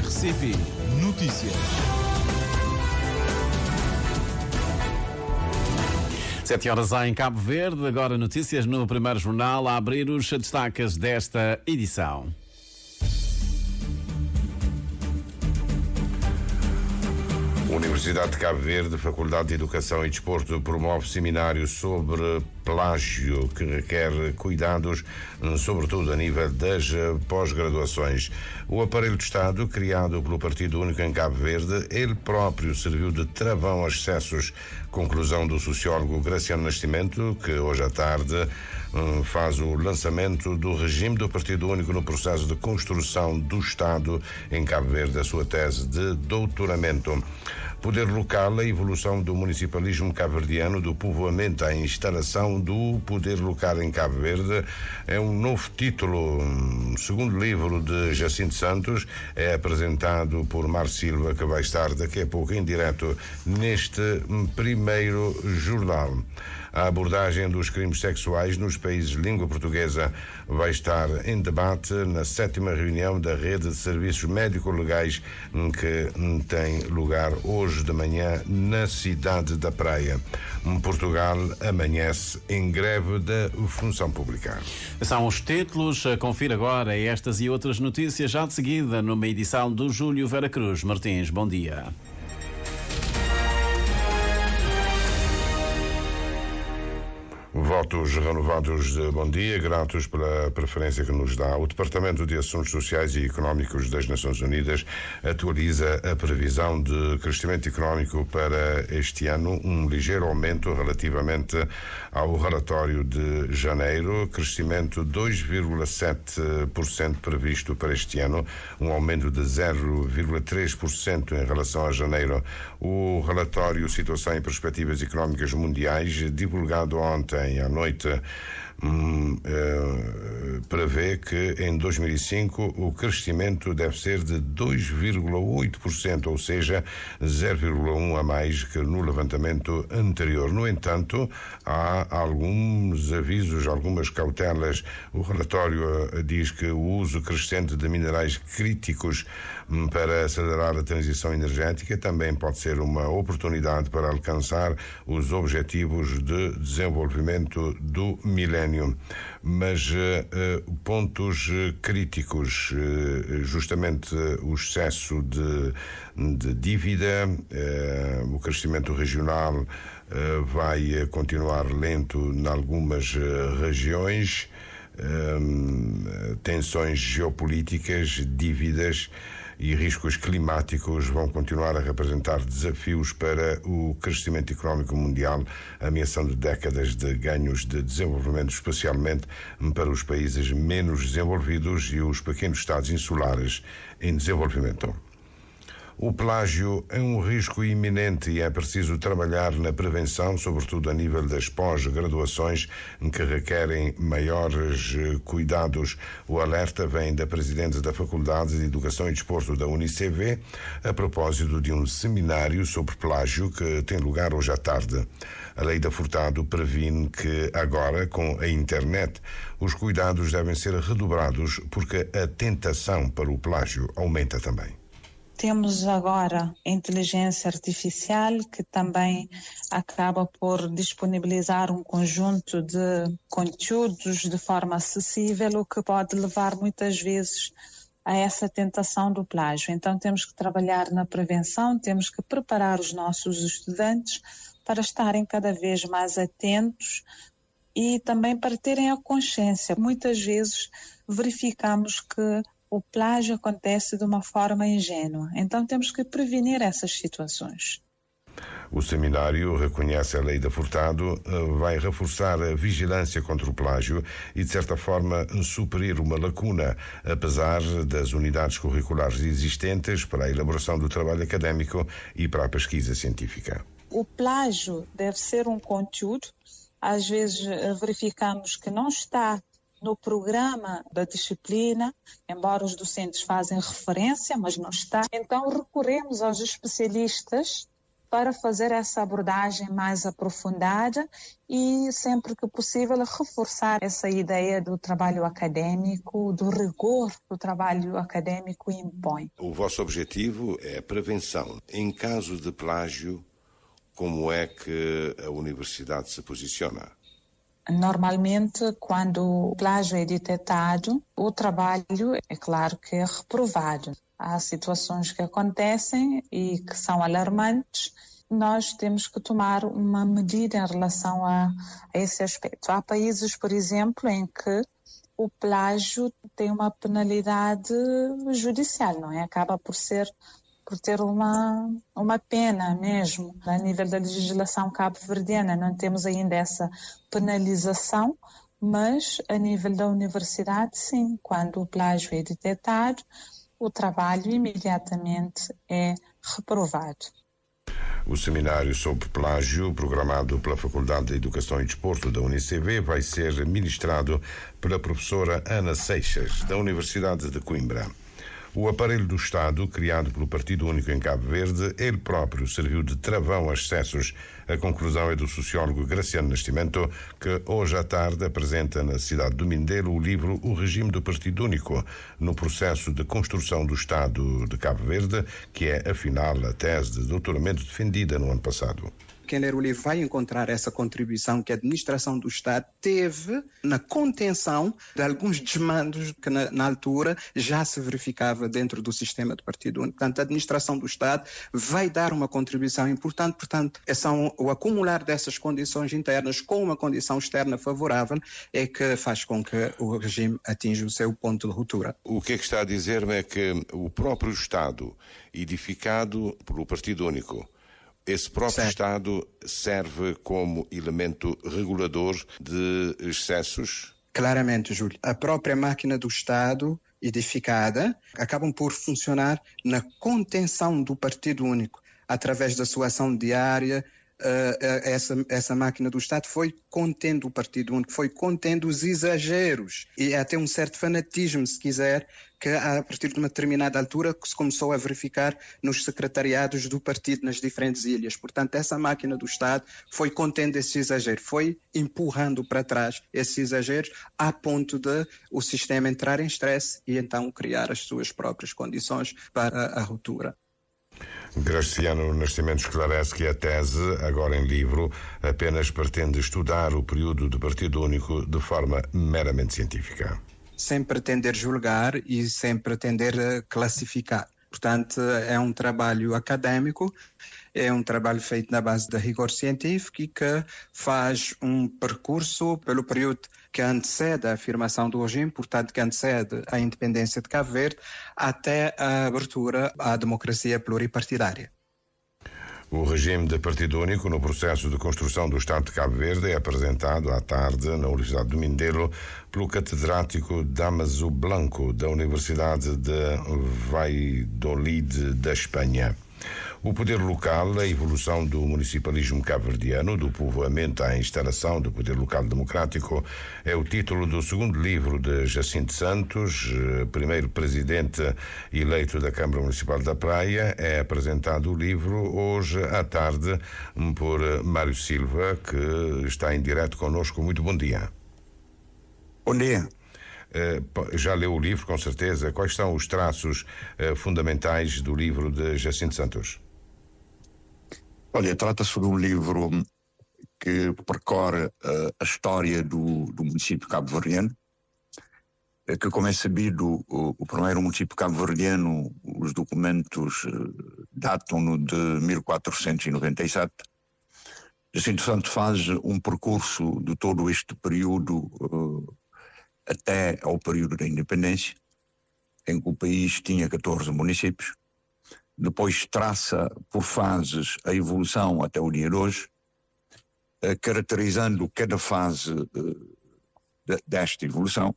RCP Notícias. 7 horas em Cabo Verde, agora notícias no primeiro jornal, a abrir os destaques desta edição. Universidade de Cabo Verde, Faculdade de Educação e Desporto, promove seminário sobre plágio que requer cuidados, sobretudo a nível das pós-graduações. O aparelho de Estado, criado pelo Partido Único em Cabo Verde, ele próprio serviu de travão aos excessos. Conclusão do sociólogo Graciano Nascimento, que hoje à tarde faz o lançamento do regime do Partido Único no processo de construção do Estado em Cabo Verde, a sua tese de doutoramento. Poder local, a evolução do municipalismo cabo-verdiano, do povoamento à instalação do poder local em Cabo Verde, é um novo título. Segundo livro de Jacinto Santos, é apresentado por Mar Silva, que vai estar daqui a pouco em direto neste primeiro jornal. A abordagem dos crimes sexuais nos países de língua portuguesa vai estar em debate na 7ª reunião da rede de serviços médico-legais que tem lugar hoje de manhã na cidade da Praia. Portugal amanhece em greve da função pública. São os títulos. Confira agora estas e outras notícias já de seguida numa edição do Júlio Vera Cruz. Martins, bom dia. Votos renovados de bom dia, gratos pela preferência que nos dá. O Departamento de Assuntos Sociais e Económicos das Nações Unidas atualiza a previsão de crescimento económico para este ano, um ligeiro aumento relativamente ao relatório de janeiro, crescimento 2,7% previsto para este ano, um aumento de 0,3% em relação a janeiro. O relatório Situação e Perspectivas Económicas Mundiais, divulgado ontem à noite, prevê que em 2005 o crescimento deve ser de 2,8%, ou seja, 0,1% a mais que no levantamento anterior. No entanto, há alguns avisos, algumas cautelas. O relatório diz que o uso crescente de minerais críticos para acelerar a transição energética também pode ser uma oportunidade para alcançar os objetivos de desenvolvimento do milénio. Mas pontos críticos, justamente o excesso de dívida, o crescimento regional vai continuar lento em algumas regiões, tensões geopolíticas, dívidas e riscos climáticos vão continuar a representar desafios para o crescimento económico mundial, ameaçando décadas de ganhos de desenvolvimento, especialmente para os países menos desenvolvidos e os pequenos estados insulares em desenvolvimento. O plágio é um risco iminente e é preciso trabalhar na prevenção, sobretudo a nível das pós-graduações, que requerem maiores cuidados. O alerta vem da presidente da Faculdade de Educação e Desporto da UniCV, a propósito de um seminário sobre plágio que tem lugar hoje à tarde. A Lei da Furtado previne que agora, com a internet, os cuidados devem ser redobrados porque a tentação para o plágio aumenta também. Temos agora a inteligência artificial, que também acaba por disponibilizar um conjunto de conteúdos de forma acessível, o que pode levar muitas vezes a essa tentação do plágio. Então temos que trabalhar na prevenção, temos que preparar os nossos estudantes para estarem cada vez mais atentos e também para terem a consciência. Muitas vezes verificamos que o plágio acontece de uma forma ingênua. Então temos que prevenir essas situações. O seminário reconhece a Lei da Furtado, vai reforçar a vigilância contra o plágio e, de certa forma, suprir uma lacuna, apesar das unidades curriculares existentes para a elaboração do trabalho académico e para a pesquisa científica. O plágio deve ser um conteúdo, às vezes verificamos que não está no programa da disciplina, embora os docentes fazem referência, mas não está. Então recorremos aos especialistas para fazer essa abordagem mais aprofundada e, sempre que possível, reforçar essa ideia do trabalho acadêmico, do rigor que o trabalho acadêmico impõe. O vosso objetivo é a prevenção. Em caso de plágio, como é que a universidade se posiciona? Normalmente, quando o plágio é detectado, o trabalho, é claro que é reprovado. Há situações que acontecem e que são alarmantes. Nós temos que tomar uma medida em relação a esse aspecto. Há países, por exemplo, em que o plágio tem uma penalidade judicial, não é? Acaba por ter uma pena mesmo. A nível da legislação cabo-verdiana não temos ainda essa penalização, mas a nível da universidade, sim. Quando o plágio é detectado, o trabalho imediatamente é reprovado. O seminário sobre plágio, programado pela Faculdade de Educação e Desporto da UNICV, vai ser ministrado pela professora Ana Seixas, da Universidade de Coimbra. O aparelho do Estado, criado pelo Partido Único em Cabo Verde, ele próprio serviu de travão a excessos. A conclusão é do sociólogo Graciano Nascimento, que hoje à tarde apresenta na cidade do Mindelo o livro O Regime do Partido Único, no processo de construção do Estado de Cabo Verde, que é, afinal, a tese de doutoramento defendida no ano passado. Quem ler o livro vai encontrar essa contribuição que a administração do Estado teve na contenção de alguns desmandos que na altura já se verificava dentro do sistema de partido único. Portanto, a administração do Estado vai dar uma contribuição importante. Portanto, o acumular dessas condições internas com uma condição externa favorável é que faz com que o regime atinja o seu ponto de ruptura. O que é que está a dizer-me é que o próprio Estado, edificado pelo Partido Único, esse próprio Estado serve como elemento regulador de excessos? Claramente, Júlio. A própria máquina do Estado edificada acabam por funcionar na contenção do Partido Único. Através da sua ação diária, essa máquina do Estado foi contendo o Partido Único, foi contendo os exageros e até um certo fanatismo, se quiser, que a partir de uma determinada altura se começou a verificar nos secretariados do partido nas diferentes ilhas. Portanto, essa máquina do Estado foi contendo esse exagero, foi empurrando para trás esses exageros a ponto de o sistema entrar em stress e então criar as suas próprias condições para a ruptura. Graciano Nascimento esclarece que a tese, agora em livro, apenas pretende estudar o período de Partido Único de forma meramente científica. Sem pretender julgar e sem pretender classificar. Portanto, é um trabalho académico, é um trabalho feito na base de rigor científico e que faz um percurso pelo período que antecede a afirmação do regime, portanto, que antecede a independência de Cabo Verde, até a abertura à democracia pluripartidária. O regime de Partido Único no processo de construção do Estado de Cabo Verde é apresentado à tarde na Universidade do Mindelo pelo catedrático Dámaso Blanco, da Universidade de Valladolid, da Espanha. O poder local, a evolução do municipalismo cabo-verdiano, do povoamento à instalação do poder local democrático, é o título do segundo livro de Jacinto Santos, primeiro presidente eleito da Câmara Municipal da Praia. É apresentado o livro hoje à tarde por Mário Silva, que está em direto connosco. Muito bom dia. Bom dia. Já leu o livro, com certeza. Quais são os traços fundamentais do livro de Jacinto Santos? Olha, trata-se de um livro que percorre a história do município cabo-verdiano, que, como é sabido, o primeiro município cabo-verdiano, os documentos datam-no de 1497. Jacinto Santos faz um percurso de todo este período até ao período da independência, em que o país tinha 14 municípios. Depois traça por fases a evolução até o dia de hoje, caracterizando cada fase desta evolução.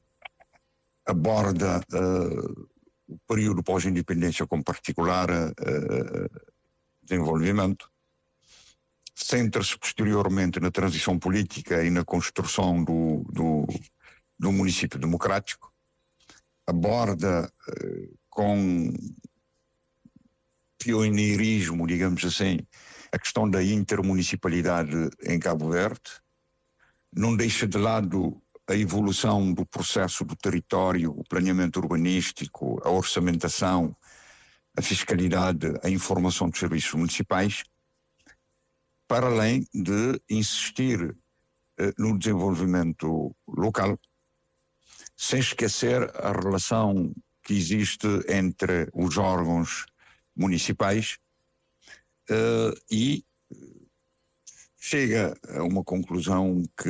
Aborda o período pós-independência com particular desenvolvimento. Centra-se posteriormente na transição política e na construção do município democrático. Aborda com pioneirismo, digamos assim, a questão da intermunicipalidade em Cabo Verde, não deixa de lado a evolução do processo do território, o planeamento urbanístico, a orçamentação, a fiscalidade, a informação dos serviços municipais, para além de insistir no desenvolvimento local, sem esquecer a relação que existe entre os órgãos municipais e chega a uma conclusão que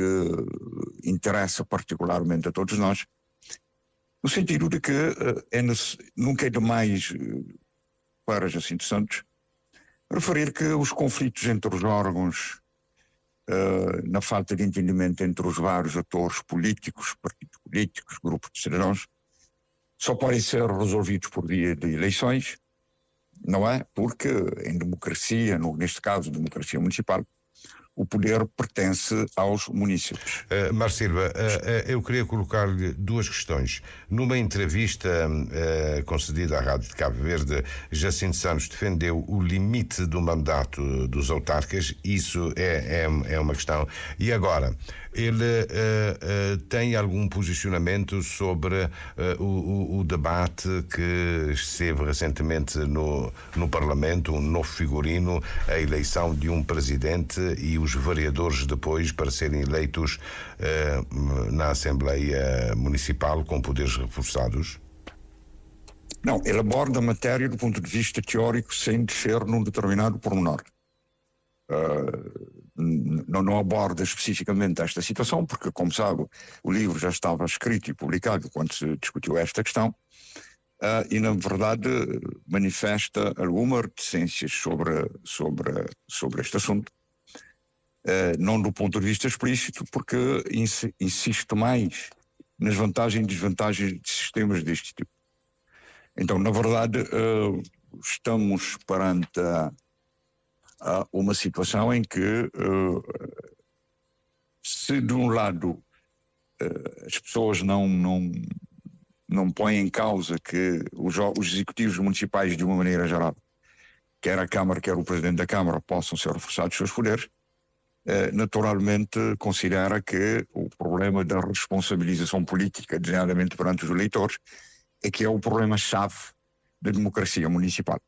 interessa particularmente a todos nós, no sentido de que nunca é demais para Jacinto Santos referir que os conflitos entre os órgãos, na falta de entendimento entre os vários atores políticos, partidos políticos, grupos de cidadãos, só podem ser resolvidos por via de eleições, não é? Porque em democracia, neste caso democracia municipal, o poder pertence aos municípios. Mar Silva, eu queria colocar-lhe duas questões. Numa entrevista concedida à Rádio de Cabo Verde, Jacinto Santos defendeu o limite do mandato dos autarcas. Isso é uma questão. E agora, ele tem algum posicionamento sobre o debate que esteve recentemente no Parlamento, um novo figurino, a eleição de um presidente e os vereadores depois para serem eleitos na Assembleia Municipal com poderes reforçados? Não, ele aborda a matéria do ponto de vista teórico sem descer num determinado pormenor. Não aborda especificamente esta situação, porque, como sabe, o livro já estava escrito e publicado quando se discutiu esta questão, e, na verdade, manifesta alguma reticência sobre este assunto, não do ponto de vista explícito, porque insiste mais nas vantagens e desvantagens de sistemas deste tipo. Então, na verdade, estamos perante uma situação em que, se de um lado as pessoas não põem em causa que os executivos municipais, de uma maneira geral, quer a Câmara, quer o Presidente da Câmara, possam ser reforçados os seus poderes, naturalmente considera que o problema da responsabilização política, designadamente perante os eleitores, é que é o problema-chave da democracia municipal.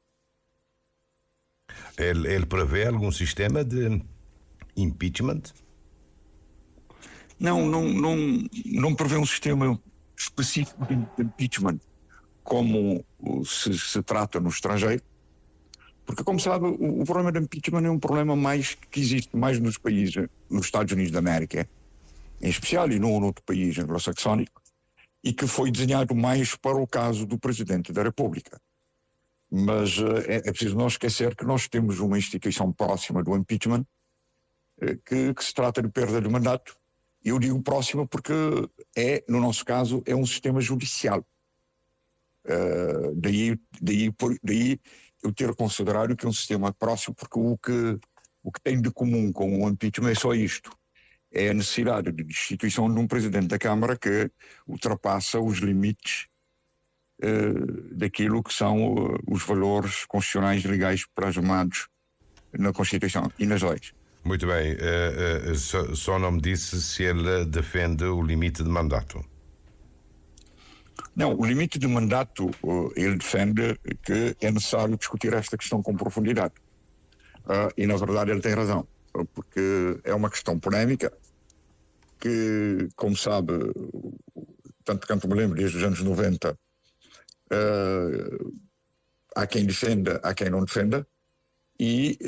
Ele prevê algum sistema de impeachment? Não prevê um sistema específico de impeachment como se trata no estrangeiro, porque, como sabe, o problema de impeachment é um problema que existe mais nos países, nos Estados Unidos da América, em especial, e num outro país anglo-saxónico, e que foi desenhado mais para o caso do Presidente da República. Mas é preciso não esquecer que nós temos uma instituição próxima do impeachment, que se trata de perda de mandato. E eu digo próxima porque no nosso caso, é um sistema judicial. Daí eu ter considerado que é um sistema próximo, porque o que tem de comum com o impeachment é só isto. É a necessidade de destituição de um Presidente da Câmara que ultrapassa os limites daquilo que são os valores constitucionais legais plasmados na Constituição e nas leis. Muito bem. Só não me disse se ele defende o limite de mandato. Não, o limite de mandato, ele defende que é necessário discutir esta questão com profundidade. E, na verdade, ele tem razão, porque é uma questão polémica que, como sabe, tanto quanto me lembro, desde os anos 90, há quem defenda, há quem não defenda, e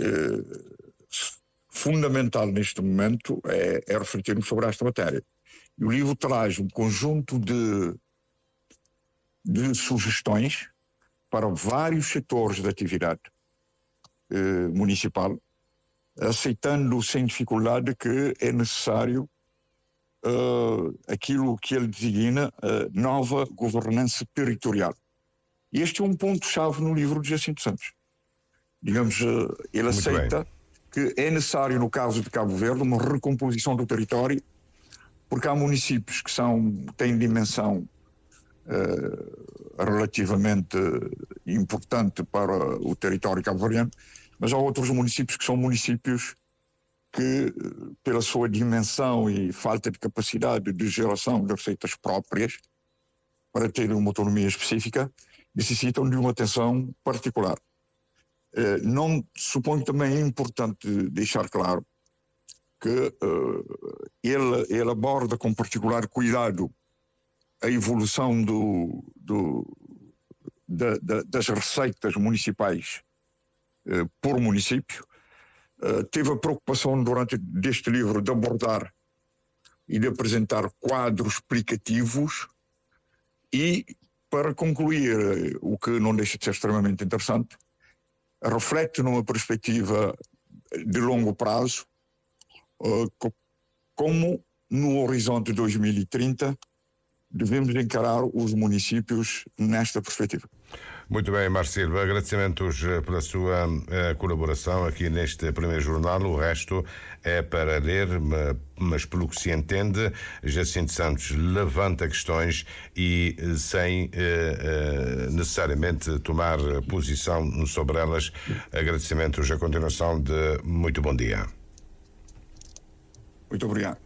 fundamental neste momento é refletirmos sobre esta matéria. E o livro traz um conjunto de sugestões para vários setores de atividade municipal, aceitando sem dificuldade que é necessário aquilo que ele designa nova governança territorial. E este é um ponto-chave no livro de Jacinto Santos. Digamos, ele Muito aceita bem. que é necessário, no caso de Cabo Verde, uma recomposição do território, porque há municípios que têm dimensão relativamente importante para o território cabo-verdiano, mas há outros municípios que são municípios que, pela sua dimensão e falta de capacidade de geração de receitas próprias, para terem uma autonomia específica, necessitam de uma atenção particular. Não suponho também é importante deixar claro que ele aborda com particular cuidado a evolução das receitas municipais por município. Teve a preocupação deste livro de abordar e de apresentar quadros explicativos e, para concluir, o que não deixa de ser extremamente interessante, reflete numa perspectiva de longo prazo como no horizonte 2030 devemos encarar os municípios nesta perspectiva. Muito bem, Marcelo, agradecimentos pela sua colaboração aqui neste primeiro jornal. O resto é para ler, mas pelo que se entende, Jacinto Santos levanta questões e sem necessariamente tomar posição sobre elas. Agradecimentos, a continuação de muito bom dia. Muito obrigado.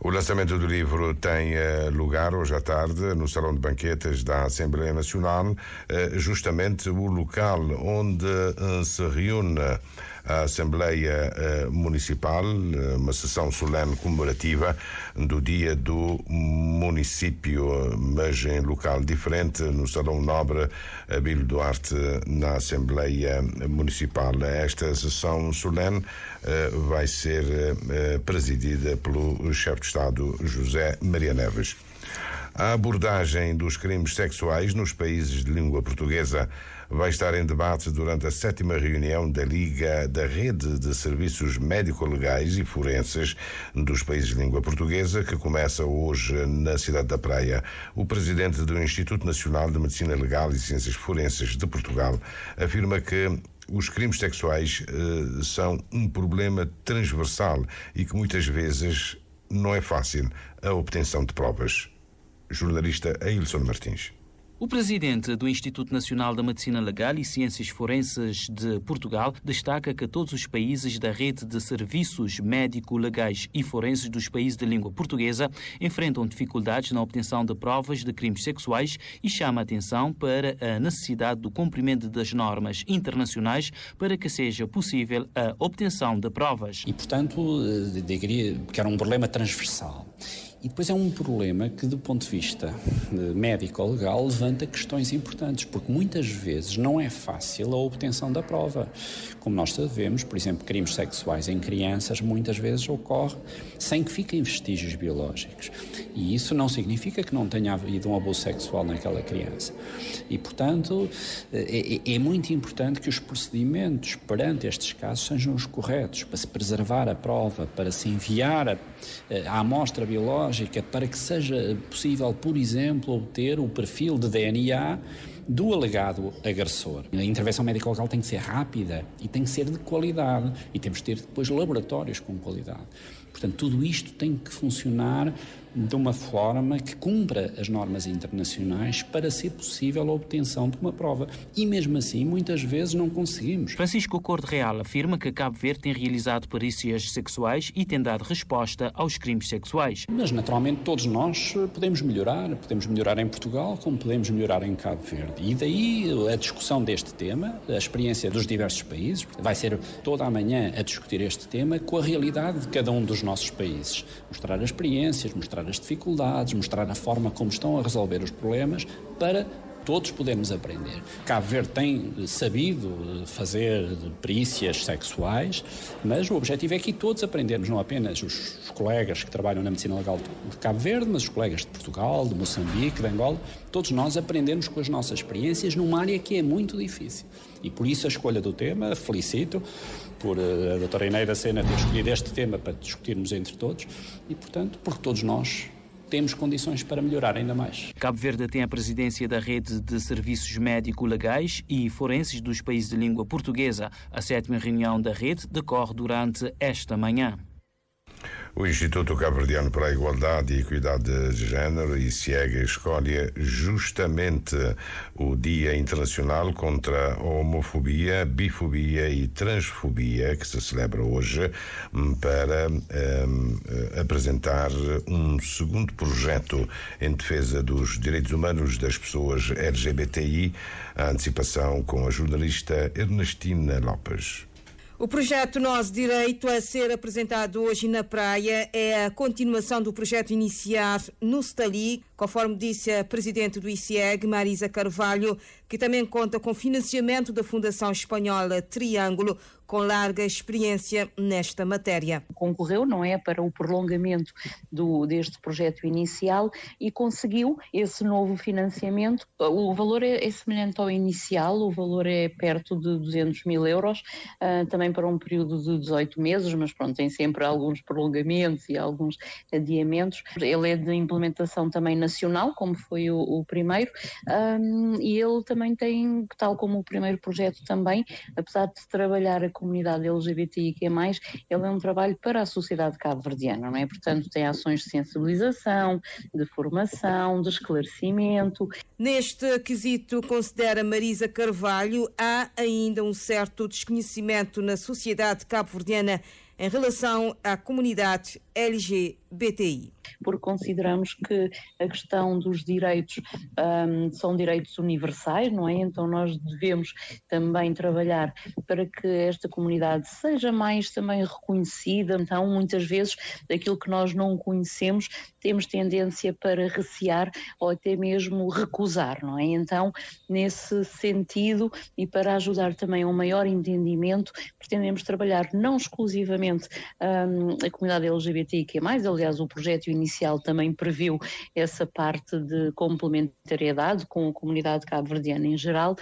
O lançamento do livro tem lugar hoje à tarde no Salão de Banquetes da Assembleia Nacional, justamente o local onde se reúne a Assembleia Municipal, uma sessão solene comemorativa do Dia do Município, mas em local diferente, no Salão Nobre Abílio Duarte, na Assembleia Municipal. Esta sessão solene vai ser presidida pelo chefe de Estado José Maria Neves. A abordagem dos crimes sexuais nos países de língua portuguesa vai estar em debate durante a 7ª reunião da Liga da Rede de Serviços Médico-Legais e Forenses dos países de língua portuguesa, que começa hoje na cidade da Praia. O presidente do Instituto Nacional de Medicina Legal e Ciências Forenses de Portugal afirma que os crimes sexuais são um problema transversal e que muitas vezes não é fácil a obtenção de provas. Jornalista Ailson Martins. O presidente do Instituto Nacional da Medicina Legal e Ciências Forenses de Portugal destaca que todos os países da rede de serviços médico-legais e forenses dos países de língua portuguesa enfrentam dificuldades na obtenção de provas de crimes sexuais e chama a atenção para a necessidade do cumprimento das normas internacionais para que seja possível a obtenção de provas. E, portanto, diria que era um problema transversal. E depois é um problema que, do ponto de vista médico-legal, levanta questões importantes, porque muitas vezes não é fácil a obtenção da prova. Como nós sabemos, por exemplo, crimes sexuais em crianças muitas vezes ocorre sem que fiquem vestígios biológicos. E isso não significa que não tenha havido um abuso sexual naquela criança. E, portanto, é muito importante que os procedimentos perante estes casos sejam os corretos, para se preservar a prova, para se enviar a amostra biológica, para que seja possível, por exemplo, obter o perfil de DNA do alegado agressor. A intervenção médico-legal tem que ser rápida e tem que ser de qualidade e temos de ter depois laboratórios com qualidade. Portanto, tudo isto tem que funcionar de uma forma que cumpra as normas internacionais para ser possível a obtenção de uma prova. E mesmo assim, muitas vezes não conseguimos. Francisco Corte Real afirma que Cabo Verde tem realizado perícias sexuais e tem dado resposta aos crimes sexuais. Mas, naturalmente, todos nós podemos melhorar em Portugal, como podemos melhorar em Cabo Verde. E daí a discussão deste tema, a experiência dos diversos países, vai ser toda a manhã a discutir este tema com a realidade de cada um dos nossos países. Mostrar as experiências, mostrar as dificuldades, mostrar a forma como estão a resolver os problemas para todos podermos aprender. Cabo Verde tem sabido fazer perícias sexuais, mas o objetivo é que todos aprendermos, não apenas os colegas que trabalham na medicina legal de Cabo Verde, mas os colegas de Portugal, de Moçambique, de Angola, todos nós aprendemos com as nossas experiências numa área que é muito difícil. E por isso a escolha do tema, felicito por a doutora Ineida Sena ter escolhido este tema para discutirmos entre todos e, portanto, porque todos nós temos condições para melhorar ainda mais. Cabo Verde tem a presidência da Rede de Serviços Médico-Legais e Forenses dos países de língua portuguesa. A 7ª reunião da rede decorre durante esta manhã. O Instituto Cabo-Verdiano para a Igualdade e Equidade de Género, ICIEG, escolhe justamente o Dia Internacional contra a Homofobia, Bifobia e Transfobia, que se celebra hoje, para apresentar um segundo projeto em defesa dos direitos humanos das pessoas LGBTI, a antecipação com a jornalista Ernestina Lopes. O projeto Nós Direito, a ser apresentado hoje na praia, é a continuação do projeto iniciado no Stali, conforme disse a presidente do ICIEG, Marisa Carvalho, que também conta com financiamento da Fundação Espanhola Triângulo, com larga experiência nesta matéria. Concorreu, não é, para o prolongamento deste projeto inicial e conseguiu esse novo financiamento. O valor é semelhante ao inicial, o valor é perto de 200 mil euros, também para um período de 18 meses, mas pronto, tem sempre alguns prolongamentos e alguns adiamentos. Ele é de implementação também nacional, como foi o primeiro, e ele também tem, tal como o primeiro projeto também, apesar de trabalhar a comunidade LGBTIQ+, ele é um trabalho para a sociedade cabo-verdiana, não é? Portanto, tem ações de sensibilização, de formação, de esclarecimento. Neste quesito, considera Marisa Carvalho, há ainda um certo desconhecimento na sociedade cabo-verdiana em relação à comunidade LGBTI. Porque consideramos que a questão dos direitos são direitos universais, não é? Então nós devemos também trabalhar para que esta comunidade seja mais também reconhecida. Então, muitas vezes, daquilo que nós não conhecemos, temos tendência para recear ou até mesmo recusar, não é? Então, nesse sentido, e para ajudar também a um maior entendimento, pretendemos trabalhar não exclusivamente a comunidade LGBTIQ+, aliás, o projeto inicial também previu essa parte de complementariedade com a comunidade cabo-verdiana em geral,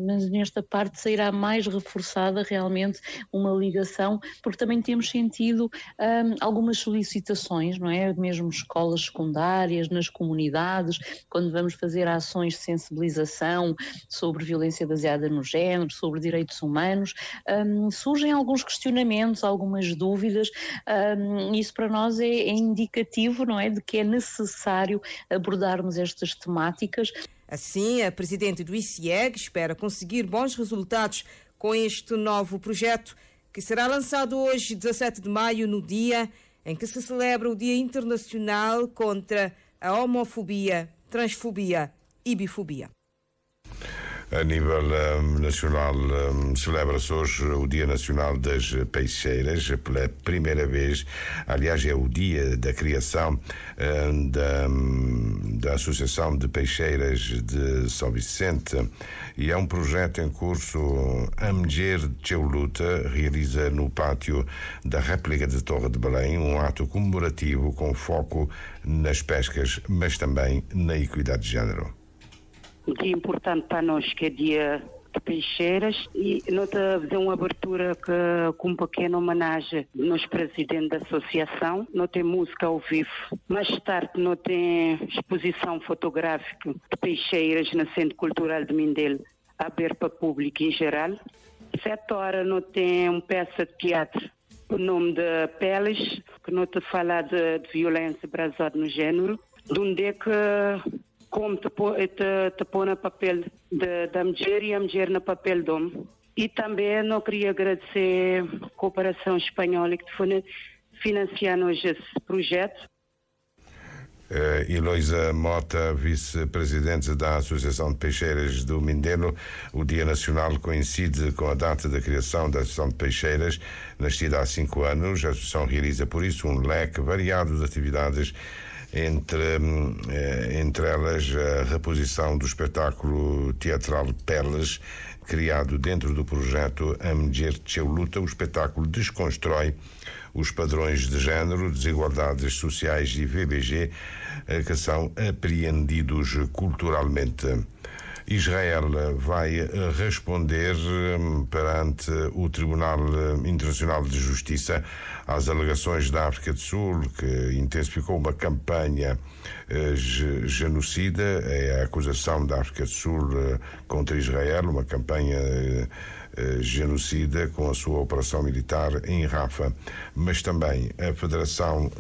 mas nesta parte sairá mais reforçada realmente uma ligação, porque também temos sentido algumas solicitações, não é? Mesmo escolas secundárias, nas comunidades, quando vamos fazer ações de sensibilização sobre violência baseada no género, sobre direitos humanos, surgem alguns questionamentos, algumas dúvidas, isso para nós é indicativo, não é, de que é necessário abordarmos estas temáticas. Assim, a presidente do ICIEG espera conseguir bons resultados com este novo projeto, que será lançado hoje, 17 de maio, no dia em que se celebra o Dia Internacional contra a Homofobia, Transfobia e Bifobia. A nível nacional, celebra-se hoje o Dia Nacional das Peixeiras, pela primeira vez. Aliás, é o dia da criação da Associação de Peixeiras de São Vicente, e é um projeto em curso. A Mulher Tcheuluta realiza no pátio da réplica de Torre de Belém um ato comemorativo com foco nas pescas, mas também na equidade de género. Um dia importante para nós, que é dia de Peixeiras, e nós fazer uma abertura com um pequeno homenagem ao nosso presidente da associação. Nós tem música ao vivo. Mais tarde nós tem exposição fotográfica de Peixeiras no Centro Cultural de Mindelo, aberto para público em geral. 7 horas nós tem uma peça de teatro, o nome de Peles, que nós te fala de violência baseada no género, de onde é que como te põe no papel da mulher e a mulher no papel do homem. E também não queria agradecer a cooperação espanhola que foi financiando hoje esse projeto. Eloísa Mota, vice-presidente da Associação de Peixeiras do Mindelo. O Dia Nacional coincide com a data da criação da Associação de Peixeiras, nascida há 5 anos. A Associação realiza, por isso, um leque variado de atividades, entre elas a reposição do espetáculo teatral Perlas, criado dentro do projeto A Mulher Tcheuluta. O espetáculo desconstrói os padrões de género, desigualdades sociais e VBG que são apreendidos culturalmente. Israel vai responder perante o Tribunal Internacional de Justiça às alegações da África do Sul, que intensificou uma campanha genocida. É a acusação da África do Sul contra Israel, uma campanha genocida com a sua operação militar em Rafah, mas também a Federação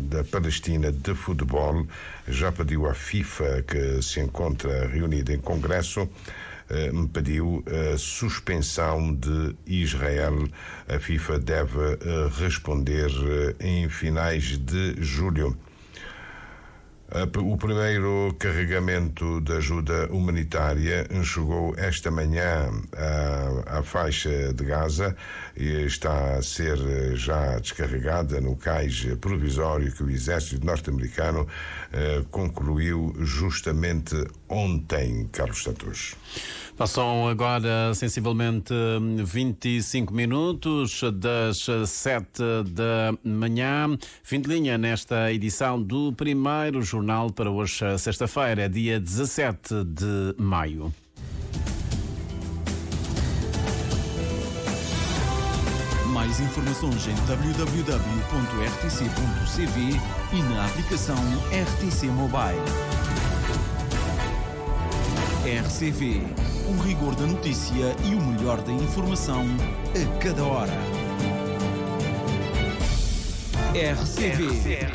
da Palestina de Futebol já pediu à FIFA, que se encontra reunida em Congresso, pediu a suspensão de Israel. A FIFA deve responder em finais de julho. O primeiro carregamento de ajuda humanitária chegou esta manhã à faixa de Gaza e está a ser já descarregada no cais provisório que o exército norte-americano concluiu justamente ontem, Carlos Santos. Passam agora sensivelmente 25 minutos das 7 da manhã. Fim de linha nesta edição do primeiro jornal para hoje, sexta-feira, dia 17 de maio. Mais informações em www.rtc.cv e na aplicação RTC Mobile. RCV, o rigor da notícia e o melhor da informação a cada hora. RCV.